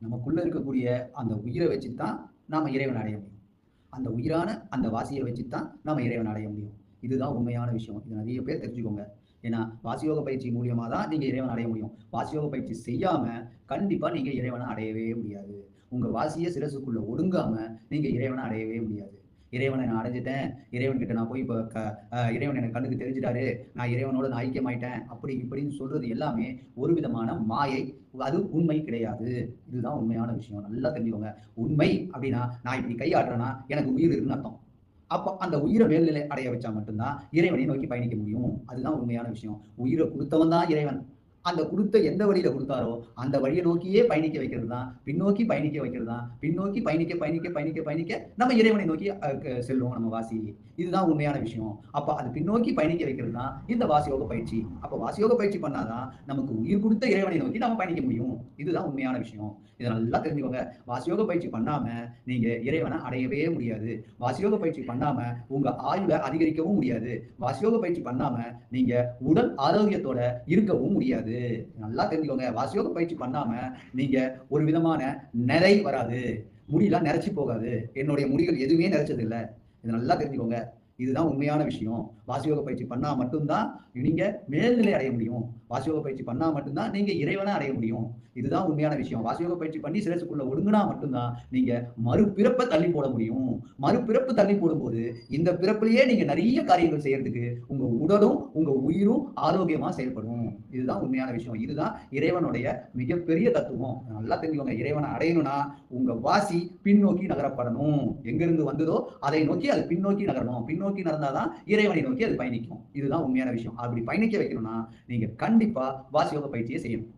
நமக்குள்ள இருக்கக்கூடிய அந்த உயிரை வச்சு தான் நாம இறைவனை அடைய முடியும். அந்த உயிரான அந்த வாசிய வச்சு தான் நாம இறைவனை அடைய முடியும். இதுதான் உண்மையான விஷயம். இத நெறைய பேர் தெரிஞ்சுக்கோங்க. ஏன்னா, வாசியோக பயிற்சி மூலியமா தான் நீங்க இறைவன அடைய முடியும். வாசியோக பயிற்சி செய்யாம கண்டிப்பா நீங்க இறைவன அடையவே முடியாது. உங்க வாசிய சிரசுக்குள்ள ஒடுங்காம நீங்க இறைவன அடையவே முடியாது. இறைவனை நான் அடைஞ்சுட்டேன். இறைவன்கிட்ட நான் போய் இப்ப இறைவன் எனக்கு கண்ணுக்கு தெரிஞ்சுட்டாரு. நான் இறைவனோட நான் ஐக்கியமாயிட்டேன். அப்படி இப்படின்னு சொல்றது எல்லாமே ஒரு விதமான மாயை. அது உண்மை கிடையாது. இதுதான் உண்மையான விஷயம். நல்லா தெரிஞ்சுக்கோங்க. உண்மை அப்படின்னா, நான் இப்படி கை ஆட்டுறேன்னா, எனக்கு உயிர் இருக்குன்னு அர்த்தம். அப்ப அந்த உயிரை மேல்நிலை அடைய வச்சா மட்டும்தான் இறைவனை நோக்கி பயணிக்க முடியும். அதுதான் உண்மையான விஷயம். உயிரை குடுத்தவன் தான் இறைவன். அந்த குடுத்த எந்த வழியில குடுத்தாரோ, அந்த வழிய நோக்கியே பயணிக்க வைக்கிறது தான், பின்னோக்கி பயணிக்க வைக்கிறது தான், பின்னோக்கி பயணிக்க நம்ம இறைவனை நோக்கி செல்வோம் நம்ம வாசி. இதுதான் உண்மையான விஷயம். அப்ப அது பின்னோக்கி பயணிக்க வைக்கிறது தான் இந்த வாசியோக பயிற்சி. அப்ப வாசியோக பயிற்சி பண்ணாதான் நமக்கு உயிர் குடுத்த இறைவனை நோக்கி நம்ம பயணிக்க முடியும். இதுதான் உண்மையான விஷயம். இத நல்லா தெரிஞ்சுக்கோங்க. வாசியோக பயிற்சி பண்ணாம நீங்க இறைவன அடையவே முடியாது. வாசியோக பயிற்சி பண்ணாம உங்க ஆயுள அதிகரிக்கவும் முடியாது. வாசியோக பயிற்சி பண்ணாம நீங்க உடல் ஆரோக்கியத்தோட இருக்கவும் முடியாது. நல்லா தெரிஞ்சுக்கோங்க. வாசியோக பயிற்சி பண்ணாம நீங்க ஒரு விதமான நிறை வராது. முடியெல்லாம் நெறச்சு போகாது. என்னுடைய முடிகள் எதுவுமே நெறச்சது இல்ல. இத நல்லா தெரிஞ்சுக்கோங்க. இதுதான் உண்மையான விஷயம். வாசியோக பயிற்சி பண்ணா மட்டும் தான் நீங்க மேல்நிலை அடைய முடியும். வாசியோக பயிற்சி பண்ணா மட்டும் தான் நீங்க இறைவன அடைய முடியும். இதுதான் உண்மையான விஷயம். வாசியோக பயிற்சி பண்ணி சிரசுக்குள்ள ஒடுங்குனா மட்டும் தான் நீங்க மறுபிறப்ப தள்ளி போட முடியும். மறுபிறப்பு தள்ளி போடும்போது இந்த பிறப்பிலேயே நீங்க நெறைய காரியங்கள் செய்யறதுக்கு உங்க உடலும், உங்க உயிரும் ஆரோக்கியமா செயல்படும். இதுதான் உண்மையான விஷயம். இதுதான் இறைவனுடைய மிகப்பெரிய தத்துவம். நல்லா தெரிஞ்சுக்கோங்க. இறைவனை அடையணும்னா உங்க வாசி பின்னோக்கி நகரப்படணும். எங்கிருந்து வந்ததோ அதை நோக்கி அது பின்னோக்கி நகரணும். பின்னோக்கி நடந்தாதான் இறைவனை நோக்கி அது பயணிக்கும். இதுதான் உண்மையான விஷயம். அப்படி பயணிக்க வைக்கணும்னா நீங்க கண்டிப்பா வாசியோக பயிற்சியை செய்யணும்.